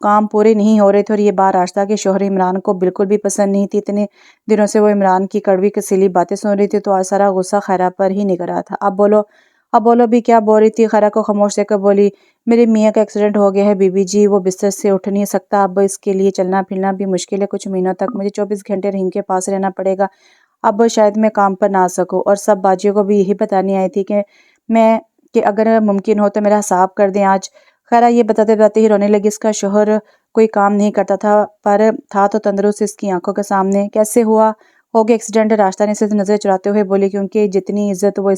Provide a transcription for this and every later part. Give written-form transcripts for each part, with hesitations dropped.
کام پورے نہیں ہو رہے تھے اور یہ بات راستہ کے شوہر عمران کو بالکل بھی پسند نہیں تھی۔ اتنے دنوں سے وہ عمران کی کڑوی کسیلی باتیں سن رہی تھی تو آج سارا غصہ خیرہ پر ہی نکل رہا تھا۔ اب بولو بھی کیا بول رہی تھی؟ خیرہ کو خاموش دیکھ کر بولی، میرے میاں کا ایکسیڈنٹ ہو گیا ہے بی بی جی، وہ بستر سے اٹھ نہیں سکتا، اب اس کے لیے چلنا پھرنا بھی مشکل ہے، کچھ مہینوں تک مجھے 24 گھنٹے رحیم کے پاس رہنا پڑے گا، اب شاید میں کام پر نہ آ سکوں۔ اور سب باجیوں کو بھی یہی بتانے آئی تھی کہ اگر ممکن ہو تو میرا حساب کر دیں آج۔ خیرہ یہ بتاتے بتاتے ہی رونے لگی۔ اس کا شوہر کوئی کام نہیں کرتا تھا پر تھا تو تندرست اس کی آنکھوں کے سامنے۔ کیسے ہو گیا ایکسیڈنٹ؟ راستہ نے اسے نظر چراتے ہوئے بولی، کیونکہ جتنی عزت وہ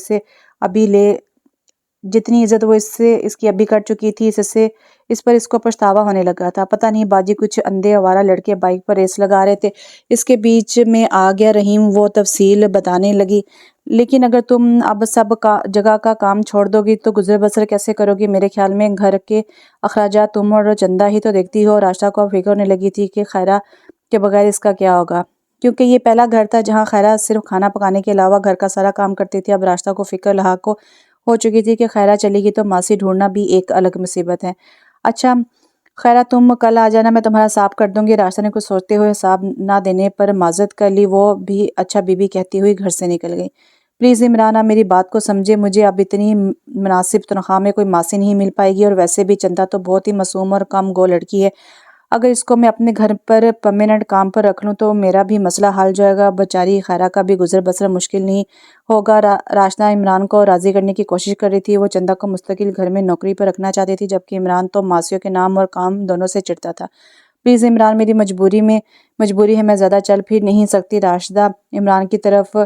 اس کی ابھی کر چکی تھی اس پر اس کو پچھتاوا ہونے لگا تھا۔ پتہ نہیں باجی کچھ اندھے آوارہ لڑکے بائک پر ریس لگا رہے تھے، اس کے بیچ میں آ گیا رحیم۔ وہ تفصیل بتانے لگی، لیکن اگر تم اب سب جگہ کا کام چھوڑ دو گی تو گزر بسر کیسے کرو گی؟ میرے خیال میں گھر کے اخراجات تم اور چندہ ہی تو دیکھتی ہو۔ راشدہ کو اب فکر ہونے لگی تھی کہ خیرہ کے بغیر اس کا کیا ہوگا، کیونکہ یہ پہلا گھر تھا جہاں خیرہ صرف کھانا پکانے کے علاوہ گھر کا سارا کام کرتی تھی۔ اب راشدہ کو فکر لاحق ہو چکی تھی کہ خیرہ چلے گی تو ماسی ڈھونڈنا بھی ایک الگ مصیبت ہے۔ اچھا خیرہ تم کل آ جانا، میں تمہارا حساب کر دوں گی۔ راشدہ نے کچھ سوچتے ہوئے حساب نہ دینے پر معذرت کر لی۔ وہ بھی اچھا بی بی کہتی ہوئی گھر سے نکل گئی۔ پلیز عمران آپ میری بات کو سمجھے، مجھے اب اتنی مناسب تنخواہ میں کوئی ماسی نہیں مل پائے گی، اور ویسے بھی چندہ تو بہت ہی معصوم اور کم گو لڑکی ہے، اگر اس کو میں اپنے گھر پر پرماننٹ کام پر رکھ لوں تو میرا بھی مسئلہ حل جائے گا، بیچاری خیرہ کا بھی گزر بسر مشکل نہیں ہوگا۔ راشدہ عمران کو راضی کرنے کی کوشش کر رہی تھی۔ وہ چندہ کو مستقل گھر میں نوکری پر رکھنا چاہتی تھی، جبکہ عمران تو ماسیوں کے نام اور کام دونوں سے چڑھتا تھا۔ پلیز عمران میری مجبوری ہے، میں زیادہ چل پھر نہیں سکتی۔ راشدہ عمران کی طرف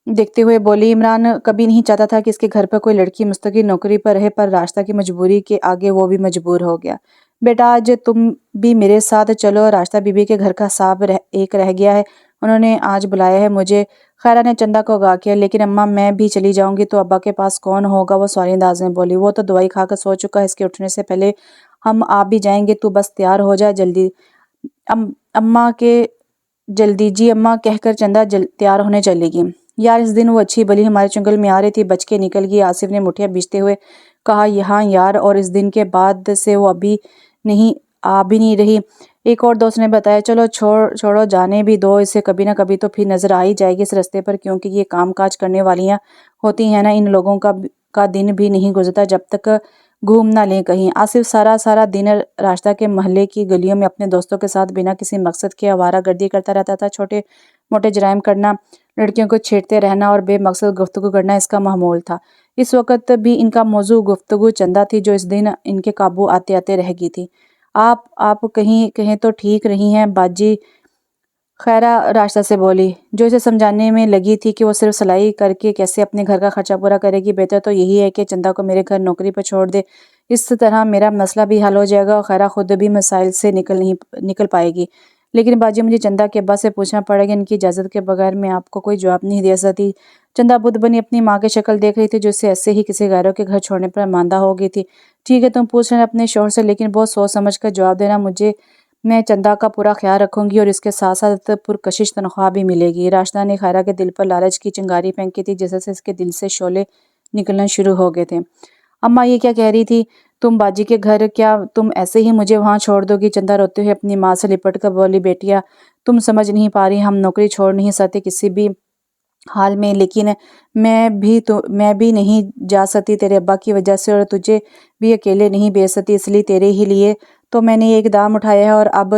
دیکھتے ہوئے بولی، عمران کبھی نہیں چاہتا تھا کہ اس کے گھر پر کوئی لڑکی مستقل نوکری پر رہے، پر راشدہ کی مجبوری کے آگے وہ بھی مجبور ہو گیا۔ بیٹا آج تم بھی میرے ساتھ چلو، راشدہ بی بی کے گھر کا حساب ایک رہ گیا ہے، انہوں نے آج بلایا ہے مجھے۔ خیرہ نے چندہ کو آگاہ کیا، لیکن اماں میں بھی چلی جاؤں گی تو ابا کے پاس کون ہوگا؟ وہ سوال انداز میں بولی، وہ تو دوائی کھا کر سو چکا ہے، اس کے اٹھنے سے پہلے ہم آ بھی جائیں گے، تو بس تیار ہو جائے جلدی۔ اماں کے جلدی جی اماں کہہ کر چندہ تیار ہونے چلے گی۔ یار اس دن وہ اچھی بلی ہمارے چنگل میں آ رہی تھی، بچ کے نکل گئی، آصف نے مٹھیاں بھیجتے ہوئے کہا۔ یہاں یار، اور اس دن کے بعد سے وہ آ بھی نہیں رہی، ایک اور دوست نے بتایا۔ چلو چھوڑو جانے بھی دو اسے، کبھی نہ کبھی تو پھر نظر آ ہی جائے گی اس رستے پر، کیونکہ یہ کام کاج کرنے والیاں ہوتی ہیں نا، ان لوگوں کا دن بھی نہیں گزرتا جب تک گھوم نہ لیں کہیں۔ آصف سارا دن راشدہ کے محلے کی گلیوں میں اپنے دوستوں کے ساتھ بنا کسی مقصد کے آوارہ گردی کرتا رہتا تھا۔ چھوٹے موٹے جرائم کرنا، لڑکیوں کو چھیڑتے رہنا اور بے مقصد گفتگو کرنا اس کا معمول تھا۔ اس وقت بھی ان کا موضوع گفتگو چندہ تھی، جو اس دن ان کے قابو آتے آتے رہ گئی تھی۔ آپ کہیں تو ٹھیک رہی ہیں باجی، خیرہ راشدہ سے بولی، جو اسے سمجھانے میں لگی تھی کہ وہ صرف سلائی کر کے کیسے اپنے گھر کا خرچہ پورا کرے گی۔ بہتر تو یہی ہے کہ چندہ کو میرے گھر نوکری پر چھوڑ دے، اس طرح میرا مسئلہ بھی حل ہو جائے گا اور خیرہ خود بھی مسائل سے نکل پائے گی۔ لیکن باجی مجھے چندہ کے ابا سے پوچھنا پڑے گا، ان کی اجازت کے بغیر میں آپ کو کوئی جواب نہیں دے سکتی۔ چندہ بدھ بنی اپنی ماں کی شکل دیکھ رہی تھی، جو اسے ایسے ہی کسی غیروں کے گھر چھوڑنے پر ماندہ ہو گئی تھی۔ ٹھیک ہے تم پوچھ لینا اپنے شوہر سے، لیکن بہت سوچ سمجھ کر جواب دینا، میں چندہ کا پورا خیال رکھوں گی اور اس کے ساتھ ساتھ پرکشش تنخواہ بھی ملے گی۔ راشدہ نے خیرہ کے دل پر لالچ کی چنگاری پھینکی تھی، جیسے سے اس کے دل سے شعلے نکلنا شروع ہو گئے تھے۔ اماں یہ کیا کہہ رہی تھی تم باجی کے گھر؟ کیا تم ایسے ہی مجھے وہاں چھوڑ دو گی؟ چندہ روتے ہوئے اپنی ماں سے لپٹ کر بولی، بیٹیا تم سمجھ نہیں پا رہی، ہم نوکری چھوڑ نہیں سکتے کسی بھی حال میں، لیکن میں بھی نہیں جا سکتی تیرے ابا کی وجہ سے، اور تجھے بھی اکیلے نہیں بھیج سکتی، اس لیے تیرے ہی لیے تو میں نے یہ اقدام اٹھایا ہے، اور اب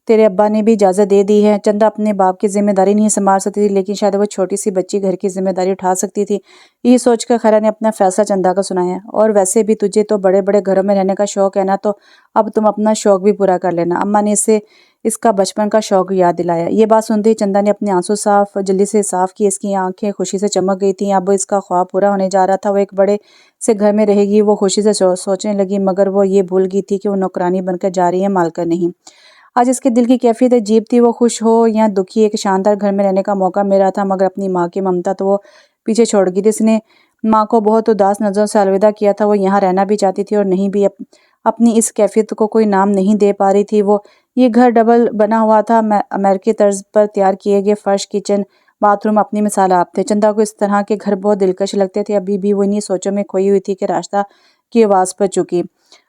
تیرے ابا نے بھی اجازت دے دی ہے۔ چندہ اپنے باپ کی ذمہ داری نہیں سنبھال سکتی تھی، لیکن شاید وہ چھوٹی سی بچی گھر کی ذمہ داری اٹھا سکتی تھی۔ یہ سوچ کر خیرہ نے اپنا فیصلہ چندہ کو سنایا، اور ویسے بھی تجھے تو بڑے بڑے گھروں میں رہنے کا شوق ہے نا، تو اب تم اپنا شوق بھی پورا کر لینا۔ اماں نے اسے اس کا بچپن کا شوق یاد دلایا۔ یہ بات سنتے ہی چندہ نے اپنے آنسو جلدی سے صاف کیے، اس کی آنکھیں خوشی سے چمک گئی تھیں، اب اس کا خواب پورا ہونے جا رہا تھا، وہ ایک بڑے سے گھر میں رہے گی۔ وہ خوشی سے سوچنے لگی، مگر وہ یہ بھول گئی تھی کہ وہ نوکرانی بن کر جا رہی ہے، مالکن نہیں۔ آج اس کے دل کی کیفیت عجیب تھی، وہ خوش ہو یا دکھی ایک شاندار گھر میں رہنے کا موقع مل رہا تھا، مگر اپنی ماں کی ممتا تو وہ پیچھے چھوڑ گئی تھی۔ اس نے ماں کو بہت اداس نظروں سے الوداع کیا تھا، وہ یہاں رہنا بھی چاہتی تھی اور نہیں بھی اپنی اس کیفیت کو کوئی نام نہیں دے پا رہی تھی۔ یہ گھر ڈبل بنا ہوا تھا، امریکی طرز پر تیار کیے گئے فرش، کچن، باتھ روم اپنی مثال آپ تھے۔ چندہ کو اس طرح کے گھر بہت دلکش لگتے تھے۔ ابھی بھی وہ انہی سوچوں میں کھوئی ہوئی تھی کہ راشدہ کی آواز پر چکی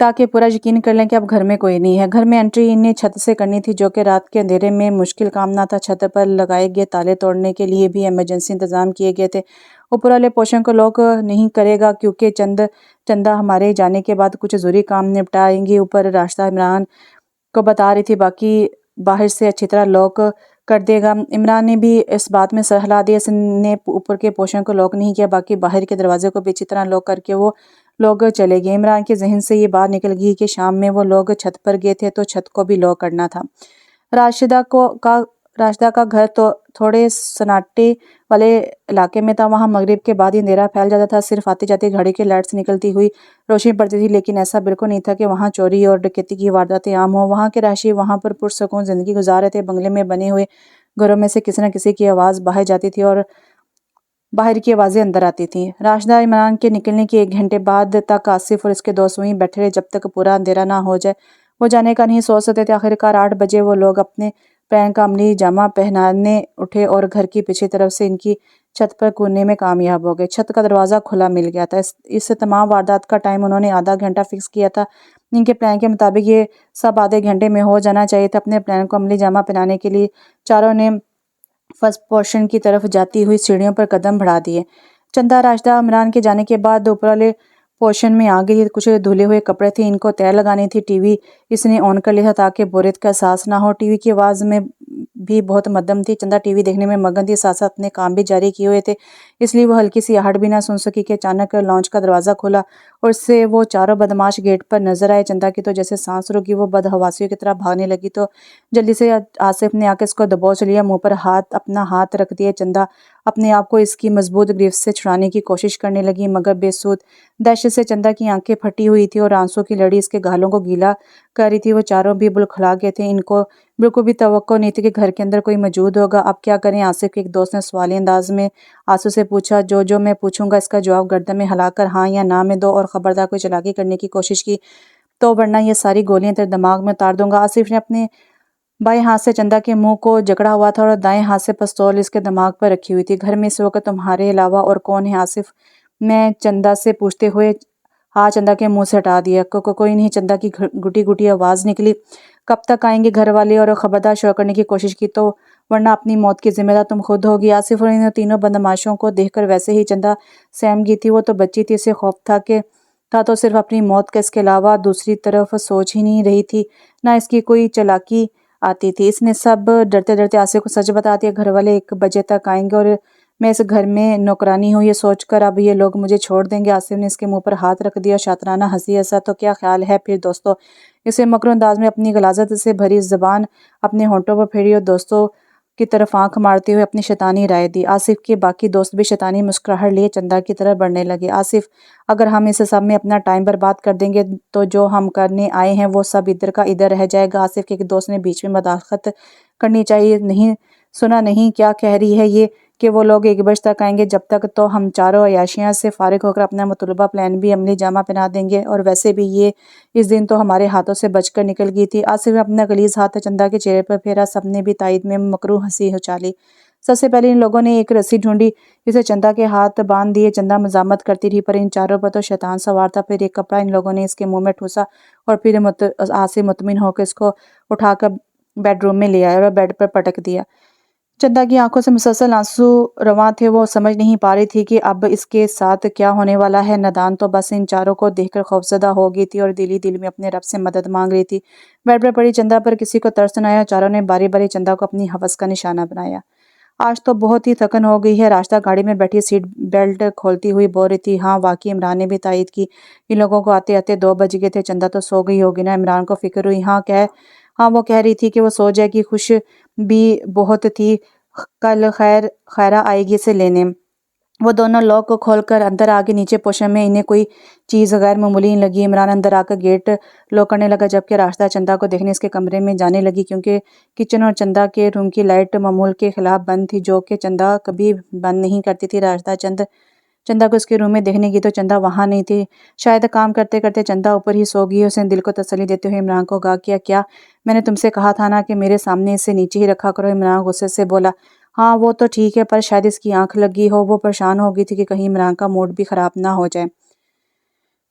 تاکہ پورا یقین کر لیں کہ اب گھر میں کوئی نہیں ہے۔ گھر میں انٹری انہیں چھت سے کرنی تھی، جو کہ رات کے اندھیرے میں مشکل کام نہ تھا۔ چھت پر لگائے گئے تالے توڑنے کے لیے بھی ایمرجنسی انتظام کیے گئے تھے۔ اوپر والے پورشن کو لاک نہیں کرے گا کیونکہ چندہ ہمارے جانے کے بعد کچھ ضروری کام نپٹائیں گی۔ اوپر راشدہ عمران کو بتا رہی تھی باقی باہر سے اچھی طرح لاک کر دے گا۔ عمران نے بھی اس بات میں سر ہلا دیا۔ اس نے اوپر کے پورشن کو لاک نہیں کیا، باقی باہر کے دروازے کو بھی اچھی طرح لاک کر کے وہ لوگ چلے گئے۔ عمران کے ذہن سے یہ بات نکل گئی کہ شام میں وہ لوگ چھت پر گئے تھے تو چھت کو بھی لاک کرنا تھا۔ راشدہ کا گھر تو تھوڑے سناٹے والے علاقے میں تھا۔ وہاں مغرب کے بعد ہی اندھیرا پھیل جاتا تھا، صرف آتی جاتی گھڑی کے لائٹ سے نکلتی ہوئی روشنی پڑتی تھی، لیکن ایسا بالکل نہیں تھا کہ وہاں چوری اور ڈکیتی کی وارداتیں عام ہوں۔ وہاں کے رہائشی وہاں پر پرسکون زندگی گزار رہے تھے۔ بنگلے میں بنے ہوئے گھروں میں سے کسی نہ کسی کی آواز باہر جاتی تھی اور باہر کی آوازیں اندر آتی تھیں۔ راشدہ عمران کے نکلنے کے 1 گھنٹے بعد تک آصف اور اس کے دوست وہیں بیٹھے رہے جب تک پورا اندھیرا نہ ہو جائے۔ وہ جانے کا نہیں سوچ سکتے تھے۔ آخرکار 8 بجے وہ لوگ اپنے پلان کا عملی جامہ پہنانے اٹھے اور گھر کی پچھلی طرف سے ان کی چھت پر کودنے میں کامیاب ہو گئے۔ چھت کا دروازہ کھلا مل گیا تھا۔ اس تمام واردات کا ٹائم انہوں نے آدھا گھنٹہ فکس کیا تھا۔ ان کے پلان کے مطابق یہ سب آدھے گھنٹے میں ہو جانا چاہیے تھا۔ اپنے پلان کو عملی جامہ پہنانے کے لیے چاروں نے فرسٹ پورشن کی طرف جاتی ہوئی سیڑھیوں پر قدم بڑھا دیے۔ چندہ راشدہ عمران کے جانے کے بعد اوپر والے پورشن میں آ گئی۔ کچھ دھلے ہوئے کپڑے تھے، ان کو تہہ لگانی تھی۔ ٹی وی اس نے آن کر لیا تھا تاکہ بوریت کا احساس نہ ہو۔ ٹی وی کی آواز میں بھی بہت مدھم تھی۔ چندہ ٹی وی دیکھنے میں مگن تھی، ساتھ ساتھ اپنے کام بھی جاری کیے ہوئے تھے، اس لیے وہ ہلکی سی آہٹ بھی نہ سن سکی کہ اچانک لانچ کا دروازہ کھلا اور اس سے وہ چاروں بدماش گیٹ پر نظر آئے۔ چندہ کی تو جیسے سانس رک گئی، وہ بدحواسیوں کی طرح بھاگنے لگی تو جلدی سے آصف نے آ کے اس کو دبوچ لیا، منہ پر اپنا ہاتھ رکھ دیا۔ چندہ اپنے آپ کو اس کی مضبوط گرفت سے چھڑانے کی کوشش کرنے لگی مگر بے سود۔ دہشت سے چندہ کی آنکھیں پھٹی ہوئی تھی اور آنسوں کی لڑی اس کے گالوں کو گیلا کر رہی تھی۔ وہ چاروں بھی بلکھلا گئے تھے۔ ان کو بالکل بھی توقع نہیں تھی کہ گھر کے اندر کوئی موجود ہوگا۔ اب کیا کریں؟ آصف کے ایک دوست نے سوالی انداز میں آنسو سے پوچھا۔ جو میں پوچھوں گا اس کا جواب گردن میں ہلا کر ہاں یا نہ میں دو، اور خبردار کوئی چالاکی کرنے کی کوشش کی تو ورنہ یہ ساری گولیاں تیرے دماغ میں اتار دوں گا۔ آصف نے اپنے بائیں ہاتھ سے چندہ کے منہ کو جکڑا ہوا تھا اور دائیں ہاتھ سے پستول اس کے دماغ پر رکھی ہوئی تھی۔ گھر میں اس وقت تمہارے علاوہ اور کون ہے آصف؟ میں چندہ سے پوچھتے ہوئے ہاتھ چندہ کے منہ سے ہٹا دیا۔ کوئی نہیں، چندہ کی گھٹی گھٹی آواز نکلی۔ کب تک آئیں گے گھر والے؟ اور خبردار شور کرنے کی کوشش کی تو ورنہ اپنی موت کی ذمہ دار تم خود ہوگی۔ آصف اور ان تینوں بدماشوں کو دیکھ کر ویسے ہی چندہ سہم گئی تھی۔ وہ تو بچی تھی، اسے خوف تھا تو صرف اپنی موت کا، اس کے علاوہ دوسری طرف سوچ ہی نہیں رہی تھی، نہ اس کی کوئی چالاکی آتی تھی۔ اس نے سب ڈرتے ڈرتے آصف کو سچ بتا دیا۔ گھر والے 1 بجے تک آئیں گے اور میں اس گھر میں نوکرانی ہوں، یہ سوچ کر اب یہ لوگ مجھے چھوڑ دیں گے۔ آصف نے اس کے منہ پر ہاتھ رکھ دیا اور شاطرانہ ہنسی ہنسا۔ تو کیا خیال ہے پھر دوستو؟ اسے مکرو انداز میں اپنی غلاظت سے بھری زبان اپنے ہونٹوں پر پھیری اور دوستوں کی طرف آنکھ مارتے ہوئے اپنی شیطانی رائے دی۔ آصف کے باقی دوست بھی شیطانی مسکراہٹ لیے چندہ کی طرف بڑھنے لگے۔ آصف، اگر ہم اس سب میں اپنا ٹائم برباد کر دیں گے تو جو ہم کرنے آئے ہیں وہ سب ادھر کا ادھر رہ جائے گا۔ آصف کے ایک دوست نے بیچ میں مداخلت کرنی چاہیے۔ نہیں سنا نہیں کیا کہہ رہی ہے یہ کہ وہ لوگ 1 بجے تک آئیں گے؟ جب تک تو ہم چاروں عیاشیاں سے فارغ ہو کر اپنا مطلوبہ پلان بھی عملی جامہ پہنا دیں گے، اور ویسے بھی یہ اس دن تو ہمارے ہاتھوں سے بچ کر نکل گئی تھی۔ آصف نے اپنا غلیظ ہاتھ چندہ کے چہرے پر پھیرا۔ سب نے بھی تائید میں مکرو ہنسی اچھالی۔ سب سے پہلے ان لوگوں نے ایک رسی ڈھونڈی جسے چندہ کے ہاتھ باندھ دیے۔ چندہ مزاحمت کرتی رہی پر ان چاروں پر تو شیطان سوار تھا۔ پھر ایک کپڑا ان لوگوں نے اس کے منہ میں ٹھوسا اور پھر آصف مطمئن ہو کر اس کو اٹھا کر بیڈ روم میں لے آیا اور بیڈ پر پٹک دیا۔ چندہ کی آنکھوں سے مسلسل آنسو رواں تھے۔ وہ سمجھ نہیں پا رہی تھی کہ اب اس کے ساتھ کیا ہونے والا ہے۔ نادان تو بس ان چاروں کو دیکھ کر خوفزدہ ہو گئی تھی اور دل ہی دل میں اپنے رب سے مدد مانگ رہی تھی۔ بیڈ پر پڑی چندہ پر کسی کو ترس نہ آیا۔ چاروں نے باری باری چندہ کو اپنی ہوس کا نشانہ بنایا۔ آج تو بہت ہی تھکن ہو گئی ہے، راشدہ گاڑی میں بیٹھی سیٹ بیلٹ کھولتی ہوئی بول رہی تھی۔ ہاں واقعی، عمران نے بھی تائید کی۔ ان لوگوں کو آتے آتے 2 بج گئے تھے۔ چندہ تو سو گئی ہوگی نا؟ عمران کو فکر ہوئی۔ ہاں وہ کہہ رہی تھی کہ وہ سو جائے گی، خوش بھی بہت تھی، کل خیرہ آئے گی اسے لینے۔ وہ دونوں لاک کو کھول کر اندر آگے نیچے پوشن میں انہیں کوئی چیز غیر معمولی لگی۔ عمران اندر آ کر گیٹ لاک کرنے لگا جبکہ راشدہ چندہ کو دیکھنے اس کے کمرے میں جانے لگی کیونکہ کچن اور چندہ کے روم کی لائٹ معمول کے خلاف بند تھی، جو کہ چندہ کبھی بند نہیں کرتی تھی۔ راشدہ چندہ کو اس کے روم میں دیکھنے گئی تو چندہ وہاں نہیں تھی۔ شاید کام کرتے کرتے چندہ اوپر ہی سو گئی۔ اس نے دل کو تسلی دیتے ہوئے عمران کو کہا، کیا میں نے تم سے کہا تھا نا کہ میرے سامنے اسے نیچے ہی رکھا کرو؟ عمران غصے سے بولا۔ ہاں وہ تو ٹھیک ہے، پر شاید اس کی آنکھ لگی ہو۔ وہ پریشان ہو گئی تھی کہ کہیں عمران کا موڈ بھی خراب نہ ہو جائے۔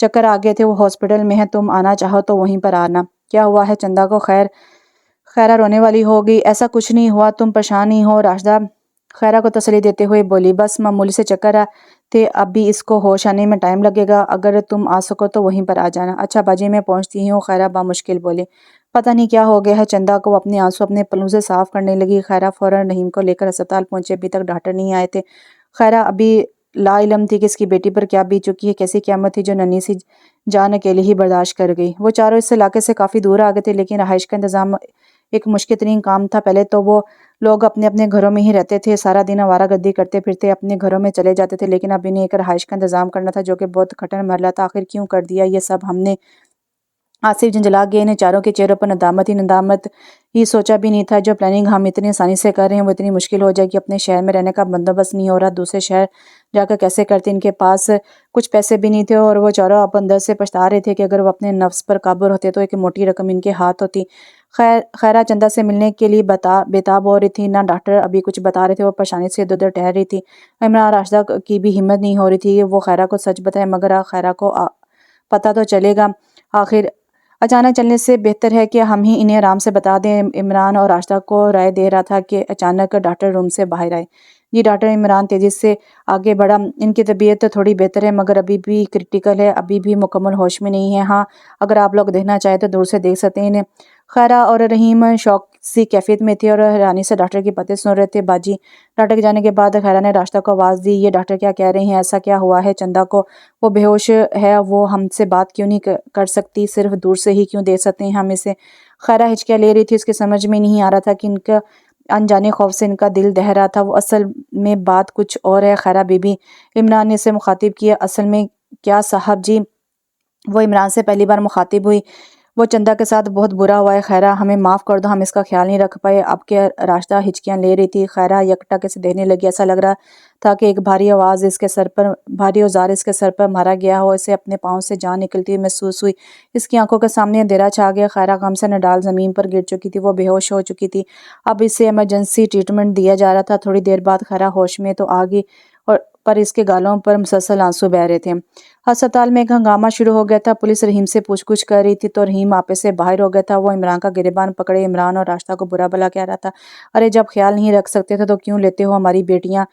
چکر آ گئے تھے، وہ ہاسپٹل میں ہے، تم آنا چاہو تو وہیں پر آنا۔ کیا ہوا ہے؟ چندہ کو خیرہ رونے والی ہو گئی۔ ایسا کچھ نہیں ہوا، تم پریشان نہیں ہو، راشدہ خیرہ کو تسلی دیتے ہوئے بولی۔ بس معمولی سے چکر تھے، اب بھی اس کو ہوش آنے میں ٹائم لگے گا، اگر تم آ سکو تو وہیں پر آ جانا۔ اچھا باجی میں پہنچتی ہوں، خیرہ بامشکل بولی۔ پتہ نہیں کیا ہو گیا ہے چندہ کو، اپنے آنسو اپنے پلوں سے صاف کرنے لگی۔ خیرہ فوراً رحیم کو لے کر ہسپتال پہنچے، ابھی تک ڈاکٹر نہیں آئے تھے۔ خیرہ ابھی لا علم تھی کہ اس کی بیٹی پر کیا بیت چکی ہے، کیسی قیامت تھی جو ننھی سی جان اکیلے ہی برداشت کر گئی۔ وہ چاروں اس علاقے سے کافی دور آ گئے تھے، لیکن رہائش کا انتظام ایک مشکل ترین کام تھا۔ پہلے تو وہ لوگ اپنے اپنے گھروں میں ہی رہتے تھے، سارا دن آوارہ گردی کرتے پھرتے اپنے گھروں میں چلے جاتے تھے، لیکن اب انہیں ایک رہائش کا انتظام کرنا تھا جو کہ بہت کٹھن مرحلہ تھا۔ آخر کیوں کر دیا یہ سب ہم نے؟ آصف جھنجھلا گئے، انہیں چاروں کے چہروں پر ندامت ہی ندامت۔ یہ سوچا بھی نہیں تھا جو پلاننگ ہم اتنی آسانی سے کر رہے ہیں وہ اتنی مشکل ہو جائے گی۔ اپنے شہر میں رہنے کا بندوبست نہیں ہو رہا، دوسرے شہر جا کر کیسے کرتے؟ ان کے پاس کچھ پیسے بھی نہیں تھے اور وہ چاروں اب اندر سے پچھتا رہے تھے کہ اگر وہ اپنے نفس پر قابو رہتے تو ایک موٹی رقم ان کے ہاتھ ہوتی۔ خیرہ چندہ سے ملنے کے لیے بےتاب ہو رہی تھی، نہ ڈاکٹر ابھی کچھ بتا رہے تھے، وہ پریشانی سے ادھر ادھر ٹہر رہی تھی۔ عمران راشدہ کی بھی ہمت نہیں ہو رہی تھی وہ خیرہ کو سچ بتائے، مگر خیرہ کو پتہ تو چلے گا آخر۔ اچانک چلنے سے بہتر ہے کہ ہم ہی انہیں آرام سے بتا دیں، عمران اور راشدہ کو رائے دے رہا تھا کہ اچانک ڈاکٹر روم سے باہر آئے۔ جی ڈاکٹر، عمران تیزی سے آگے بڑھا۔ ان کی طبیعت تھوڑی بہتر ہے مگر ابھی بھی کرٹیکل ہے، ابھی بھی مکمل ہوش میں نہیں ہے۔ ہاں اگر آپ لوگ دیکھنا چاہیں تو دور سے دیکھ سکتے ہیں انہیں۔ خیرہ اور رحیم شوق سی کیفیت میں تھے اور حیرانی سے ڈاکٹر کی باتیں سن رہے تھے۔ باجی، ڈاکٹر کے جانے کے بعد خیرہ نے راشدہ کو آواز دی، یہ ڈاکٹر کیا کہہ رہے ہیں؟ ایسا کیا ہوا ہے چندہ کو؟ وہ بے ہوش ہے، وہ ہم سے بات کیوں نہیں کر سکتی؟ صرف دور سے ہی کیوں دیکھ سکتے ہیں ہم اسے؟ خیرہ ہچکیاں لے رہی تھی، اس کے سمجھ میں نہیں آ رہا تھا کہ ان کا انجانے خوف سے ان کا دل دہہ رہا تھا، وہ اصل میں بات کچھ اور ہے۔ خیرہ بی بی، عمران نے اسے مخاطب کیا۔ اصل میں کیا صاحب جی؟ وہ عمران سے پہلی بار مخاطب ہوئی۔ وہ چندہ کے ساتھ بہت برا ہوا ہے خیرہ، ہمیں معاف کر دو، ہم اس کا خیال نہیں رکھ پائے۔ اب کہ راشدہ ہچکیاں لے رہی تھی، خیرہ یکٹا سے دیکھنے لگی، ایسا لگ رہا تھا کہ ایک بھاری اوزار اس کے سر پر مارا گیا ہو، اسے اپنے پاؤں سے جان نکلتی ہوئی محسوس ہوئی۔ اس کی آنکھوں کے سامنے اندھیرا چھا گیا، خیرہ غم سے نڈال زمین پر گر چکی تھی، وہ بے ہوش ہو چکی تھی۔ اب اسے ایمرجنسی ٹریٹمنٹ دیا جا رہا تھا۔ تھوڑی دیر بعد خیرہ ہوش میں تو آ گئی پر اس کے گالوں پر مسلسل آنسو بہہ رہے تھے۔ ہسپتال میں ایک ہنگامہ شروع ہو گیا تھا، پولیس رحیم سے پوچھ گچھ کر رہی تھی تو رحیم آپے سے باہر ہو گیا تھا۔ وہ عمران کا گریبان پکڑے عمران اور راشدہ کو برا بھلا کہہ رہا تھا۔ ارے جب خیال نہیں رکھ سکتے تھے تو کیوں لیتے ہو ہماری بیٹیاں؟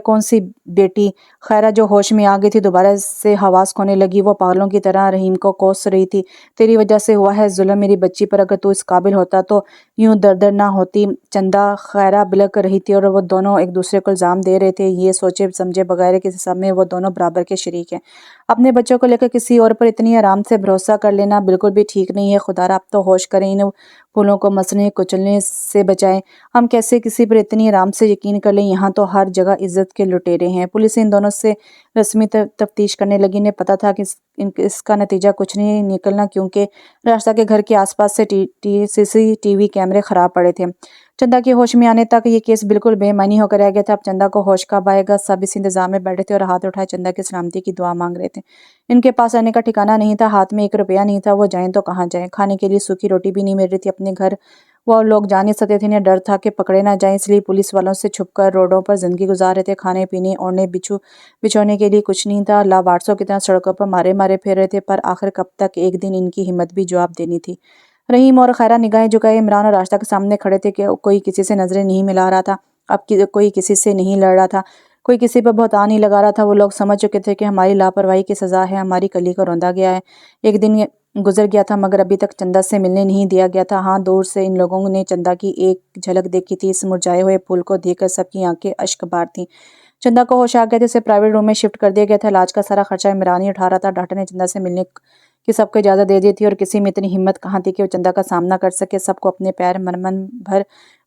کون سی بیٹی؟ خیرہ جو ہوش میں آ گئی تھی دوبارہ سے حواس کھونے لگی، وہ پاگلوں کی طرح رحیم کو کوس رہی تھی۔ تیری وجہ سے ہوا ہے ظلم میری بچی پر، اگر تو اس قابل ہوتا تو یوں در نہ ہوتی۔ چندہ خیرہ بلک رہی تھی اور وہ دونوں ایک دوسرے کو الزام دے رہے تھے، یہ سوچے سمجھے بغیر کہ سب میں وہ دونوں برابر کے شریک ہیں۔ اپنے بچوں کو لے کر کسی اور پر اتنی آرام سے بھروسہ کر لینا بالکل بھی ٹھیک نہیں ہے۔ خدا را اب تو ہوش کریں، ان پھولوں کو مسنے کچلنے سے بچائیں۔ ہم کیسے کسی پر اتنی آرام سے یقین کر لیں؟ یہاں تو ہر جگہ عزت کے لٹیرے ہیں۔ پولیس ان دونوں سے رسمی تفتیش کرنے لگی، انہیں پتہ تھا کہ اس کا نتیجہ کچھ نہیں نکلنا کیونکہ راشدہ کے گھر کے آس پاس سے CCTV کیمرے خراب پڑے تھے۔ چندہ کے ہوش میں آنے تک یہ کیس بالکل بے معنی ہو کر رہ گیا تھا۔ اب چندہ کو ہوش کب آئے گا؟ سب اس انتظار میں بیٹھے تھے اور ہاتھ اٹھائے چندہ کی سلامتی کی دعا مانگ رہے تھے۔ ان کے پاس رہنے کا ٹھکانہ نہیں تھا، ہاتھ میں 1 روپیہ نہیں تھا، وہ جائیں تو کہاں جائیں؟ کھانے کے لیے سوکھی روٹی بھی نہیں مل رہی تھی، اپنے گھر وہ لوگ جا نہیں سکتے تھے، انہیں ڈر تھا کہ پکڑے نہ جائیں، اس لیے پولیس والوں سے چھپ کر روڈوں پر زندگی گزار رہے تھے۔ کھانے پینے اوڑھنے بچھونے کے لیے کچھ نہیں تھا، لاوارثوں کی طرح سڑکوں پر مارے پھر رہے تھے۔ پر آخر کب تک؟ ایک دن ان کی ہمت بھی جواب دینی تھی۔ رحیم اور خیرہ نگاہیں جھکائے عمران اور راشدہ کے سامنے کھڑے تھے کہ کوئی کسی سے نظریں نہیں ملا رہا تھا، اب کوئی کسی سے نہیں لڑ رہا تھا، کوئی کسی پر بہتان نہیں لگا رہا تھا۔ وہ لوگ سمجھ چکے تھے کہ ہماری لاپرواہی کی سزا ہے، ہماری کلی کو روندا گیا ہے۔ ایک دن گزر گیا تھا مگر ابھی تک چندہ سے ملنے نہیں دیا گیا تھا۔ ہاں دور سے ان لوگوں نے چندہ کی ایک جھلک دیکھی تھی، اس مرجھائے ہوئے پھول کو دیکھ کر سب کی آنکھیں اشک بار تھیں۔ چندہ کو ہوش آ گیا تھا، اسے پرائیویٹ روم میں شفٹ کر دیا گیا تھا، علاج کا سارا خرچہ عمران ہی اٹھا رہا تھا۔ ڈاکٹر نے چندہ سے ملنے کی سب کو اجازت دے دی تھی اور کسی میں اتنی ہمت کہاں تھی کہ وہ چندہ کا سامنا کر سکے۔ سب کو اپنے پیر من بھر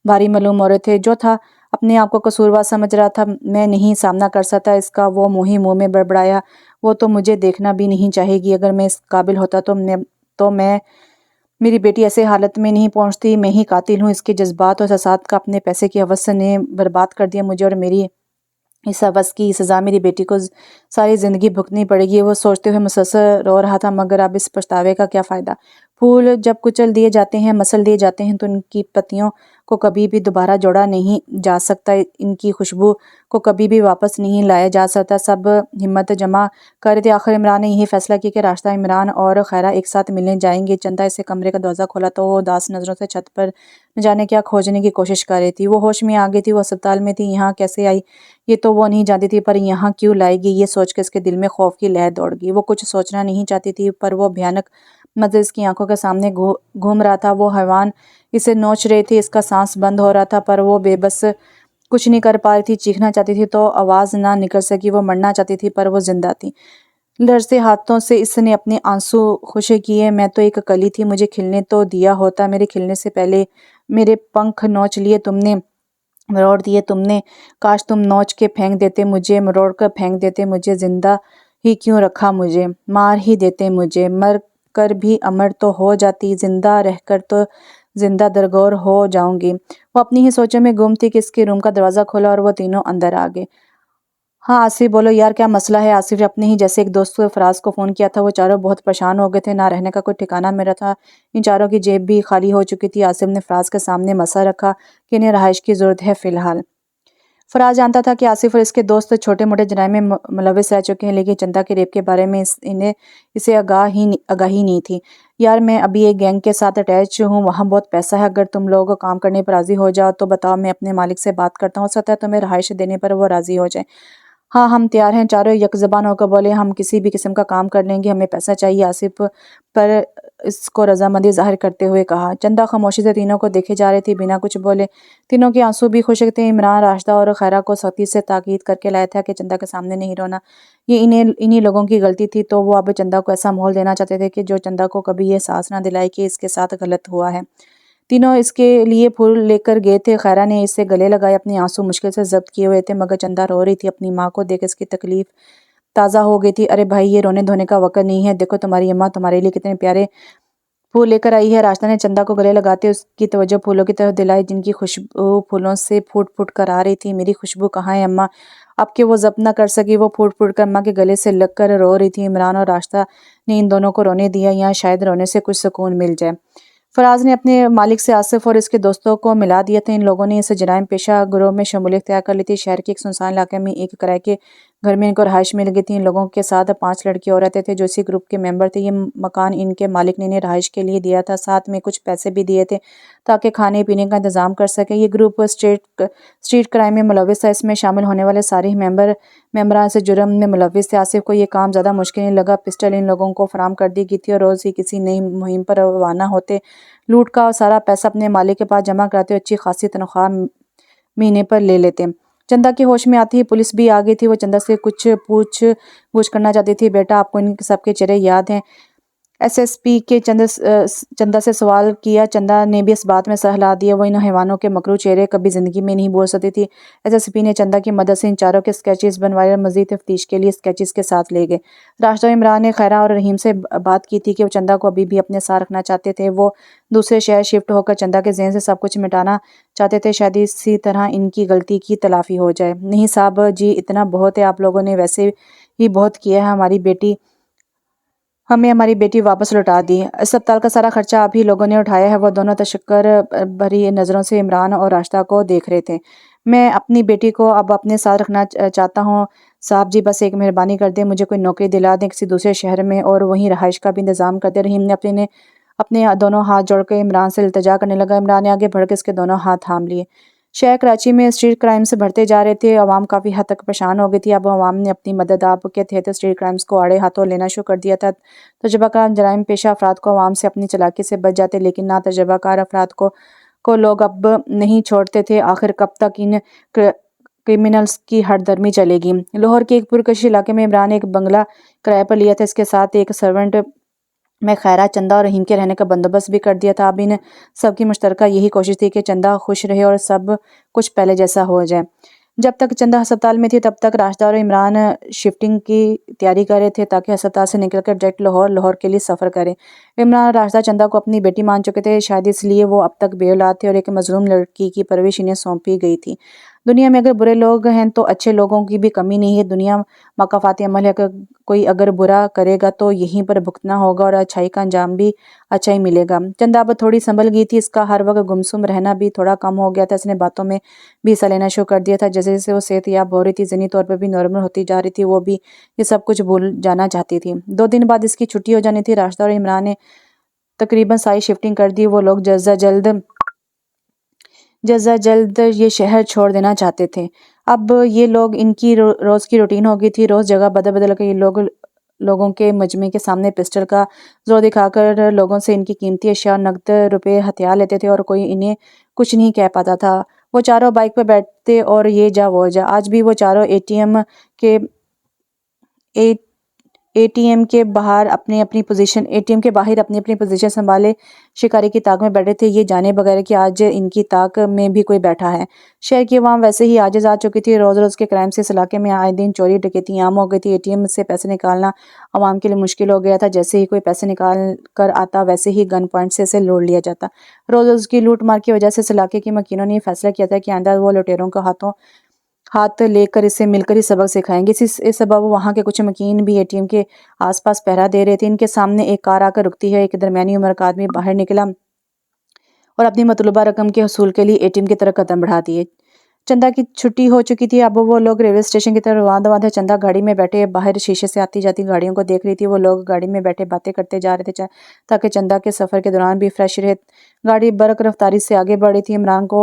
بھاری معلوم ہو رہے تھے، جو تھا اپنے آپ کو قصوروار سمجھ رہا تھا۔ میں نہیں سامنا کر سکتا اس کا، وہ منہ میں بڑبڑایا، وہ تو مجھے دیکھنا بھی نہیں چاہے گی، اگر میں اس قابل ہوتا تو میری بیٹی ایسے حالت میں نہیں پہنچتی، میں ہی قاتل ہوں۔ اس کے جذبات اور احساسات کا اپنے پیسے کی ہوس نے برباد کر دیا مجھے، اور میری اس ہوس کی سزا میری بیٹی کو ساری زندگی بھگتنی پڑے گی۔ وہ سوچتے ہوئے مسلسل رو رہا تھا، مگر اب اس پچھتاوے کا کیا فائدہ؟ پھول جب کچل دیے جاتے ہیں، مسل دیے جاتے ہیں تو ان کی پتیوں کو کبھی بھی دوبارہ جوڑا نہیں جا سکتا، ان کی خوشبو کو کبھی بھی واپس نہیں لایا جا سکتا۔ سب ہمت جمع کر رہے تھے۔ آخر عمران نے یہی فیصلہ کیا کہ راشدہ، عمران اور خیرہ ایک ساتھ ملنے جائیں گے۔ چندہ اسے کمرے کا دروازہ کھولا تو وہ اداس نظروں سے چھت پر نہ جانے کیا کھوجنے کی کوشش کر رہی تھی۔ وہ ہوش میں آ گئی تھی، وہ ہسپتال میں تھی، یہاں کیسے آئی یہ تو وہ نہیں جانتی تھی، پر یہاں کیوں لائے گی یہ سوچ کے اس کے دل میں خوف کی لہر دوڑ گئی۔ وہ کچھ سوچنا نہیں چاہتی تھی، پر وہ بھیانک منظر اس کی آنکھوں کے سامنے گھوم رہا تھا۔ وہ حیوان اسے نوچ رہے تھے، اس کا سانس بند ہو رہا تھا، پر وہ بے بس کچھ نہیں کر پا رہی تھی۔ چیخنا چاہتی تھی تو آواز نہ نکل سکی، وہ مرنا چاہتی تھی پر وہ زندہ تھی۔ لرزتے ہاتھوں سے اس نے اپنے آنسو خشک کیے۔ میں تو ایک کلی تھی، مجھے کھلنے تو دیا ہوتا، میرے کھلنے سے پہلے میرے پنکھ نوچ لیے تم نے، مروڑ دیے تم نے۔ کاش تم نوچ کے پھینک دیتے مجھے، مروڑ کر پھینک دیتے مجھے، زندہ ہی کیوں رکھا مجھے، مار ہی دیتے مجھے، مر کر بھی امر تو ہو جاتی، زندہ رہ کر تو زندہ درگور ہو جاؤں گی۔ وہ اپنی ہی سوچوں میں گم تھی کہ اس کے روم کا دروازہ کھولا اور وہ تینوں اندر آ گئے۔ ہاں آصف بولو یار، کیا مسئلہ ہے؟ آصف نے اپنے ہی جیسے ایک دوست فراز کو فون کیا تھا۔ وہ چاروں بہت پریشان ہو گئے تھے، نہ رہنے کا کوئی ٹھکانہ مل رہا تھا، ان چاروں کی جیب بھی خالی ہو چکی تھی۔ آصف نے فراز کے سامنے مسئلہ رکھا کہ انہیں رہائش کی ضرورت ہے فی الحال۔ فراز جانتا تھا کہ آصف اور اس کے دوست چھوٹے موٹے جرائم میں ملوث رہ چکے ہیں، لیکن چندا کے ریپ کے بارے میں اسے آگاہی نہیں تھی۔ یار میں ابھی ایک گینگ کے ساتھ اٹیچ ہوں، وہاں بہت پیسہ ہے، اگر تم لوگ کام کرنے پر راضی ہو جاؤ تو بتاؤ، میں اپنے مالک سے بات کرتا ہوں، ہو سکتا ہے تمہیں رہائش دینے پر وہ راضی ہو جائیں۔ ہاں ہم تیار ہیں، چاروں یک زبان ہو کر بولے۔ ہم کسی بھی قسم کا کام کر لیں گے، ہمیں پیسہ چاہیے، آصف پر اس کو رضامندی ظاہر کرتے ہوئے کہا۔ چندا خاموشی سے تینوں کو دیکھے جا رہی تھی، بنا کچھ بولے۔ تینوں کے آنسو بھی خشک تھے۔ عمران راشدہ اور خیرہ کو سختی سے تاکید کر کے لایا تھا کہ چندا کے سامنے نہیں رونا، یہ انہی لوگوں کی غلطی تھی، تو وہ اب چندا کو ایسا ماحول دینا چاہتے تھے کہ جو چندا کو کبھی یہ احساس نہ دلائے کہ اس کے ساتھ غلط ہوا ہے۔ تینوں اس کے لیے پھول لے کر گئے تھے۔ خیرہ نے اسے گلے لگائے، اپنے آنسو مشکل سے ضبط کیے ہوئے تھے، مگر چندا رو رہی تھی۔ اپنی ماں کو دیکھ اس کی تکلیف تازہ ہو گئی تھی۔ ارے بھائی، یہ رونے دھونے کا وقت نہیں ہے، دیکھو تمہاری اماں تمہارے لیے کتنے پیارے پھول لے کر آئی ہے۔ راشدہ نے چندا کو گلے لگاتے اس کی توجہ پھولوں کی طرف دلائی، جن کی خوشبو پھولوں سے پھوٹ پھوٹ کر آ رہی تھی۔ میری خوشبو کہاں ہے اماں؟ اب کہ وہ ضبط نہ کر سکی، وہ پھوٹ پھوٹ کر اماں کے گلے سے لگ کر رو رہی تھی۔ عمران اور راشدہ نے ان دونوں کو رونے دیا، یہاں شاید رونے سے کچھ سکون مل جائے۔ فراز نے اپنے مالک سے آصف اور اس کے دوستوں کو ملا دیا تھا۔ ان لوگوں نے اس جرائم پیشہ گروہ میں شمولیت اختیار کر لی تھی۔ شہر کے ایک سنسان علاقے میں ایک کرائے کے گھر میں ان کو رہائش مل گئی تھی۔ ان لوگوں کے ساتھ 5 لڑکے اور رہتے تھے جو اسی گروپ کے ممبر تھے۔ یہ مکان ان کے مالک نے انہیں رہائش کے لیے دیا تھا، ساتھ میں کچھ پیسے بھی دیے تھے تاکہ کھانے پینے کا انتظام کر سکیں۔ یہ گروپ اسٹریٹ کرائم میں ملوث تھا، اس میں شامل ہونے والے سارے ہی ممبران اس جرم میں ملوث تھے۔ آصف کو یہ کام زیادہ مشکل نہیں لگا، پسٹل ان لوگوں کو فراہم کر دی گئی تھی اور روز ہی کسی نئی مہم پر روانہ ہوتے، لوٹ کا سارا پیسہ اپنے مالک کے پاس جمع کراتے اور اچھی خاصی تنخواہ مہینے پر لے لیتے۔ چندا کے ہوش میں آتی ہی پولیس بھی آ گئی تھی۔ وہ چندا سے کچھ پوچھ گچھ کرنا چاہتی تھی۔ بیٹا، آپ کو ان سب کے چہرے یاد ہیں؟ ایس ایس پی کے چندا سے سوال کیا۔ چندا نے بھی اس بات میں سر ہلا دیا، وہ ان حیوانوں کے مکروہ چہرے کبھی زندگی میں نہیں بول سکتی تھی۔ ایس ایس پی نے چندا کی مدد سے ان چاروں کے اسکیچز بنوائے اور مزید تفتیش کے لیے اسکیچز کے ساتھ لے گئے۔ راشدہ و عمران نے خیرہ اور رحیم سے بات کی تھی کہ وہ چندا کو ابھی بھی اپنے ساتھ رکھنا چاہتے تھے۔ وہ دوسرے شہر شفٹ ہو کر چندا کے ذہن سے سب کچھ مٹانا چاہتے تھے، شاید اسی طرح ان کی غلطی کی تلافی ہو جائے۔ نہیں صاحب جی، اتنا بہت ہے، آپ لوگوں نے ویسے ہی بہت کیا ہے، ہمیں ہماری بیٹی واپس لوٹا دی۔ اسپتال کا سارا خرچہ آپ ہی لوگوں نے اٹھایا ہے۔ وہ دونوں تشکر بھری نظروں سے عمران اور راشدہ کو دیکھ رہے تھے۔ میں اپنی بیٹی کو اب اپنے ساتھ رکھنا چاہتا ہوں صاحب جی، بس ایک مہربانی کر دیں، مجھے کوئی نوکری دلا دیں کسی دوسرے شہر میں، اور وہیں رہائش کا بھی انتظام کر دیں۔ رحیم نے اپنے دونوں ہاتھ جوڑ کے عمران سے التجا کرنے لگا۔ عمران نے آگے بڑھ کے اس کے دونوں ہاتھ تھام لیے۔ شہر کراچی میں اسٹریٹ کرائم سے بڑھتے جا رہے تھے، عوام کافی حد تک پریشان ہو گئی تھی۔ اب عوام نے اپنی مدد آپ کے تحت اسٹریٹ کرائمز کو آڑے ہاتھوں لینا شروع کر دیا تھا۔ تجربہ کار جرائم پیشہ افراد کو عوام سے اپنی چالاکی سے بچ جاتے، لیکن نا تجربہ کار افراد کو لوگ اب نہیں چھوڑتے تھے۔ آخر کب تک ان کرمنلز کی ہٹ درمی چلے گی؟ لاہور کے ایک پرکشش علاقے میں عمران نے ایک بنگلہ کرائے پر لیا تھا، اس کے ساتھ ایک سرونٹ میں خیرہ، چندا اور رحیم کے رہنے کا بندوبست بھی کر دیا تھا۔ اب ان سب کی مشترکہ یہی کوشش تھی کہ چندا خوش رہے اور سب کچھ پہلے جیسا ہو جائے۔ جب تک چندا ہسپتال میں تھی تب تک راشدہ اور عمران شفٹنگ کی تیاری کر رہے تھے تاکہ ہسپتال سے نکل کر ڈائریکٹ لاہور کے لیے سفر کریں۔ عمران اور راشدہ چندا کو اپنی بیٹی مان چکے تھے، شاید اس لیے وہ اب تک بے اولاد تھے اور ایک مظلوم لڑکی کی پرورش انہیں سونپی گئی تھی۔ دنیا میں اگر برے لوگ ہیں تو اچھے لوگوں کی بھی کمی نہیں ہے۔ دنیا مکافاتی عمل ہے کہ کوئی اگر برا کرے گا تو یہیں پر بھگتنا ہوگا اور اچھائی کا انجام بھی اچھا ہی ملے گا۔ چندا اب تھوڑی سنبھل گئی تھی، اس کا ہر وقت گمسم رہنا بھی تھوڑا کم ہو گیا تھا۔ اس نے باتوں میں بھی حصہ لینا شروع کر دیا تھا۔ جیسے جیسے وہ صحت یاب ہو رہی تھی، ذہنی طور پر بھی نارمل ہوتی جا رہی تھی، وہ بھی یہ سب کچھ بھول جانا چاہتی تھی۔ 2 دن بعد اس کی چھٹی ہو جانی تھی۔ راشدہ اور عمران نے تقریباً ساری شفٹنگ کر دی۔ وہ لوگ جلد یہ شہر چھوڑ دینا چاہتے تھے۔ اب یہ لوگ ان کی روز کی روٹین ہو گئی تھی۔ روز جگہ بدل کر یہ لوگوں کے مجمع کے سامنے پسٹل کا زور دکھا کر لوگوں سے ان کی قیمتی اشیاء اور نقد روپے ہتھیار لیتے تھے اور کوئی انہیں کچھ نہیں کہہ پاتا تھا۔ وہ چاروں بائک پر بیٹھتے اور یہ جا وہ جا۔ آج بھی وہ چاروں اے ٹی ایم کے باہر اپنی اپنی پوزیشن سنبھالے شکاری کی طاق میں بیٹھے تھے، یہ جانے بغیر کہ آج ان کی طاق میں بھی کوئی بیٹھا ہے۔ شہر کی عوام ویسے ہی عاجز آ چکی تھی۔ روز روز کے کرائم سے اس علاقے میں آئے دن چوری ڈکیتی عام ہو گئی تھی۔ اے ٹی ایم سے پیسے نکالنا عوام کے لیے مشکل ہو گیا تھا۔ جیسے ہی کوئی پیسے نکال کر آتا ویسے ہی گن پوائنٹ سے اسے لوٹ لیا جاتا۔ روز روز کی لوٹ مار کی وجہ سے اس علاقے کے مکینوں نے یہ فیصلہ کیا تھا کہ آئندہ وہ لٹیروں کو ہاتھ لے کر اسے مل کر ہی سبق سکھائیں گے۔ اس سبب وہاں کے کچھ مکین بھی اے ٹی ایم کے آس پاس پہرا دے رہے تھے۔ ان کے سامنے ایک کار آ کر رکتی ہے۔ ایک درمیانی عمر کا آدمی باہر نکلا اور اپنی مطلوبہ رقم کے حصول کے لیے اے ٹی ایم کی طرف قدم بڑھا دیے۔ چندا کی چھٹی ہو چکی تھی۔ اب وہ لوگ ریلوے اسٹیشن کی طرف روانہ تھے۔ چندا گاڑی میں بیٹھے باہر شیشے سے آتی جاتی گاڑیوں کو دیکھ رہی تھی۔ وہ لوگ گاڑی میں بیٹھے باتیں کرتے جا رہے تھے تاکہ چندا کے سفر کے دوران بھی فریش رہے۔ گاڑی برق رفتاری سے آگے بڑھ رہی تھی۔ عمران کو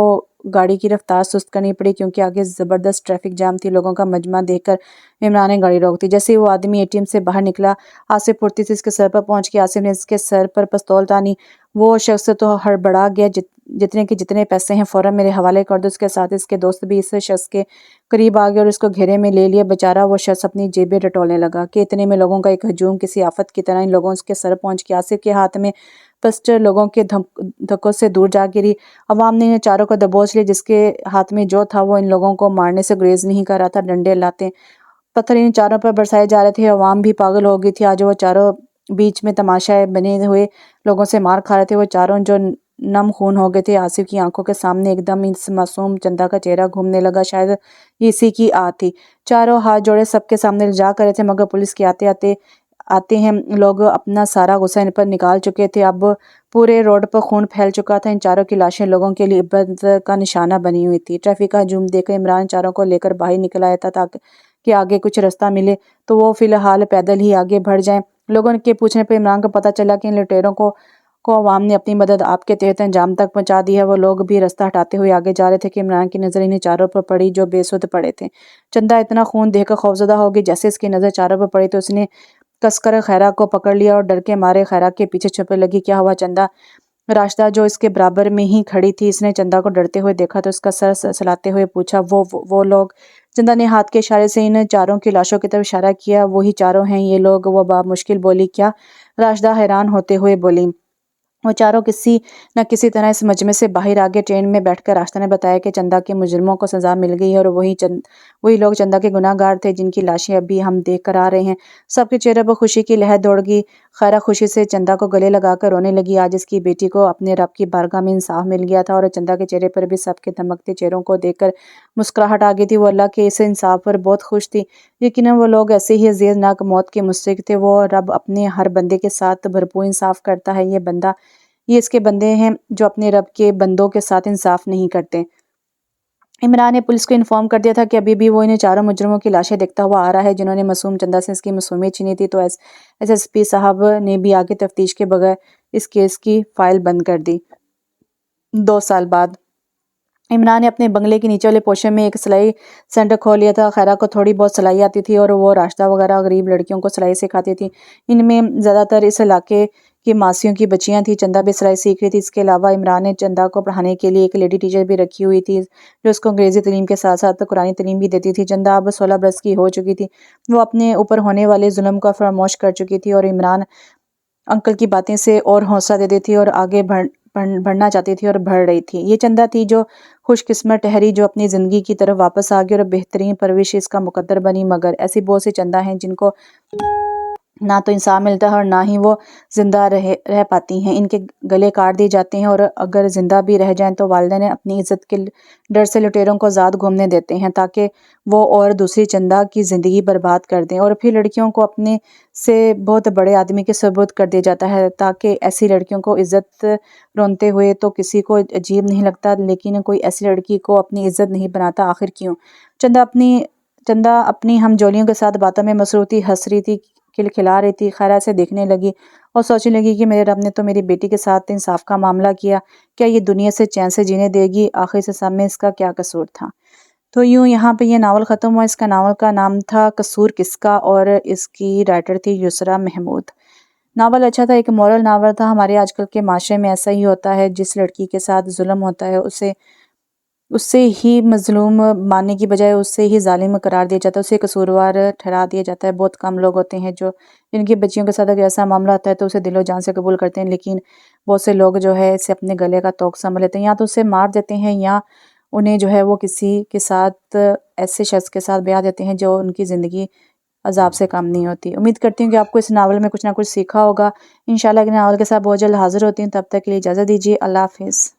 گاڑی کی رفتار سست کرنی پڑی کیونکہ آگے زبردست ٹریفک جام تھی۔ لوگوں کا مجمع دیکھ کر عمران نے گاڑی روک دی۔ جیسے ہی وہ آدمی اے ٹی ایم سے باہر نکلا، آصف پھرتی سے اس کے سر پر پہنچ گیا۔ آصف نے اس کے سر پر پستول تانی۔ وہ شخص تو ہڑبڑا گیا، جتنے پیسے ہیں فوراً میرے حوالے کر دو۔ اس کے ساتھ اس کے دوست بھی اس شخص کے قریب آ گئے اور اس کو گھیرے میں لے لیا۔ بیچارہ وہ شخص اپنی جیبیں ٹٹولنے لگا کہ اتنے میں لوگوں کا ایک ہجوم کسی آفت کی طرح ان لوگوں کے سر پہنچ گیا۔ آصف کے ہاتھ میں پسٹل لوگوں کے دھکوں سے دور جا گری۔ عوام نے ان چاروں کو دبوچ لیا۔ جس کے ہاتھ میں جو تھا وہ ان لوگوں کو مارنے سے گریز نہیں کر رہا تھا۔ ڈنڈے لاتیں پتھر ان چاروں پر برسائے جا رہے تھے۔ عوام بھی پاگل ہو گئی تھی۔ آج وہ چاروں بیچ میں تماشائے بنے ہوئے لوگوں سے مار کھا رہے تھے۔ وہ چاروں جو نم خون ہو گئے تھے۔ آصف کی آنکھوں کے سامنے ایک دم اس معصوم چندا کا چہرہ گھومنے لگا۔ شاید یہ اسی کی آہ تھی۔ چاروں ہاتھ جوڑے سب کے سامنے الجا کر رہے تھے، مگر پولیس کے آتے ہیں لوگ اپنا سارا غصہ ان پر نکال چکے تھے۔ اب پورے روڈ پر خون پھیل چکا تھا۔ ان چاروں کی لاشیں لوگوں کے لیے عبرت کا نشانہ بنی ہوئی تھی۔ ٹریفک کا ہجوم دیکھ کر عمران چاروں کو لے کر باہر نکل آیا تھا کہ آگے کچھ رستہ ملے تو وہ فی الحال پیدل ہی آگے بڑھ جائیں۔ لوگوں کے پوچھنے پر عمران کو پتہ چلا کہ ان لٹیروں کو عوام نے اپنی مدد آپ کے تحت انجام تک پہنچا دی ہے۔ وہ لوگ بھی رستہ ہٹاتے ہوئے آگے جا رہے تھے کہ عمران کی نظر انہیں چاروں پر پڑی جو بے سدھ پڑے تھے۔ چندا اتنا خون دیکھ کر خوفزدہ ہو گئی۔ جیسے اس کی نظر چاروں پر پڑی تو اس نے کس کر خیرہ کو پکڑ لیا اور ڈر کے مارے خیرہ کے پیچھے چھپنے لگی۔ کیا ہوا چندا؟ راشدہ جو اس کے برابر میں ہی کھڑی تھی، اس نے چندا کو ڈرتے ہوئے دیکھا تو اس کا سر سلاتے ہوئے پوچھا، وہ لوگ؟ چندا نے ہاتھ کے اشارے سے ان چاروں کی لاشوں کی طرف اشارہ کیا۔ وہی چاروں ہیں یہ لوگ؟ وہ بمشکل بولی۔ کیا؟ راشدہ حیران ہوتے ہوئے بولی۔ وہ چاروں کسی نہ کسی طرح اس مجمع سے باہر آگے ٹرین میں بیٹھ کر راشدہ نے بتایا کہ چندا کے مجرموں کو سزا مل گئی ہے اور وہی لوگ چندا کے گناہ گار تھے جن کی لاشیں ابھی ہم دیکھ کر آ رہے ہیں۔ سب کے چہرے پر خوشی کی لہر دوڑ گئی۔ خیرہ خوشی سے چندا کو گلے لگا کر رونے لگی۔ آج اس کی بیٹی کو اپنے رب کی بارگاہ میں انصاف مل گیا تھا اور چندا کے چہرے پر بھی سب کے دمکتے چہروں کو دیکھ کر مسکراہٹ آ گئی تھی۔ وہ اللہ کے اس انصاف پر بہت خوش تھی۔ یقیناً وہ لوگ ایسے ہی عذاب ناک موت کے مستحق تھے۔ وہ رب اپنے ہر بندے کے ساتھ بھرپور انصاف کرتا ہے۔ یہ اس کے بندے ہیں جو اپنے رب کے بندوں کے ساتھ انصاف نہیں کرتے۔ عمران نے پولیس کو انفارم کر دیا تھا کہ ابھی بھی وہ ان چاروں مجرموں کی لاشیں دیکھتا ہوا آ رہا ہے جنہوں نے معصوم چندا سے اس کی معصومیت چھینی تھی۔ تو ایس پی صاحب نے بھی آگے تفتیش کے بغیر اس کیس کی فائل بند کر دی۔ 2 سال بعد عمران نے اپنے بنگلے کے نیچے والے پورشن میں ایک سلائی سینٹر کھول لیا تھا۔ خیرہ کو تھوڑی بہت سلائی آتی تھی اور وہ راشدہ وغیرہ غریب لڑکیوں کو سلائی سکھاتی تھی۔ ان میں زیادہ تر اس علاقے کی ماسیوں کی بچیاں تھیں۔ چندا بھی سلائی سیکھ رہی تھی۔ اس کے علاوہ عمران نے چندا کو پڑھانے کے لیے ایک لیڈی ٹیچر بھی رکھی ہوئی تھی جو اس کو انگریزی تعلیم کے ساتھ ساتھ قرآنی تعلیم بھی دیتی تھی۔ چندا اب 16 برس کی ہو چکی تھی۔ وہ اپنے اوپر ہونے والے ظلم کو فراموش کر چکی تھی اور عمران انکل کی باتیں سے اور حوصلہ دیتی تھی اور آگے بڑھنا چاہتی تھی اور بڑھ رہی تھی۔ یہ چندا تھی جو خوش قسمت ٹھہری، جو اپنی زندگی کی طرف واپس آ گئی اور بہترین پرورش اس کا مقدر بنی۔ مگر ایسی بہت سی چندا ہیں جن کو نہ تو انصاف ملتا ہے اور نہ ہی وہ زندہ رہ پاتی ہیں۔ ان کے گلے کاٹ دیے جاتے ہیں اور اگر زندہ بھی رہ جائیں تو والدین اپنی عزت کے ڈر سے لٹیروں کو آزاد گھومنے دیتے ہیں تاکہ وہ اور دوسری چندہ کی زندگی برباد کر دیں، اور پھر لڑکیوں کو اپنے سے بہت بڑے آدمی کے سپرد کر دیا جاتا ہے تاکہ ایسی لڑکیوں کو عزت رونتے ہوئے تو کسی کو عجیب نہیں لگتا، لیکن کوئی ایسی لڑکی کو اپنی عزت نہیں بناتا۔ آخر کیوں؟ چندہ اپنی ہم جولیوں کے ساتھ باتوں میں مصروف تھی، ہنس رہی تھی، کھلکھلا رہی تھی، خیر سے دیکھنے لگی اور سوچنے لگی کہ میرے رب نے تو میری بیٹی کے ساتھ انصاف کا معاملہ کیا، کیا یہ دنیا سے چین سے جینے دے گی؟ آخر سے سب میں اس کا کیا قصور تھا؟ تو یوں یہاں پہ یہ ناول ختم ہوا۔ اس کا ناول کا نام تھا قصور کس کا، اور اس کی رائٹر تھی یسریٰ محمود۔ ناول اچھا تھا، ایک مورل ناول تھا۔ ہمارے آج کل کے معاشرے میں ایسا ہی ہوتا ہے، جس لڑکی کے ساتھ ظلم ہوتا ہے اس سے ہی مظلوم ماننے کی بجائے اس سے ہی ظالم قرار دیا جاتا ہے، اسے قصوروار ٹھہرا دیا جاتا ہے۔ بہت کم لوگ ہوتے ہیں جو جن کی بچیوں کے ساتھ اگر ایسا معاملہ ہوتا ہے تو اسے دل و جان سے قبول کرتے ہیں، لیکن بہت سے لوگ جو ہے اسے اپنے گلے کا توق سمجھ لیتے ہیں، یا تو اسے مار دیتے ہیں یا انہیں جو ہے وہ کسی کے ساتھ ایسے شخص کے ساتھ بیاہ دیتے ہیں جو ان کی زندگی عذاب سے کم نہیں ہوتی۔ امید کرتی ہوں کہ آپ کو اس ناول میں کچھ نہ کچھ سیکھا ہوگا۔ انشاءاللہ اگلے ناول کے ساتھ بہت جلد حاضر ہوتی ہوں، تب تک کے لیے اجازت دیجیے۔ اللہ حافظ۔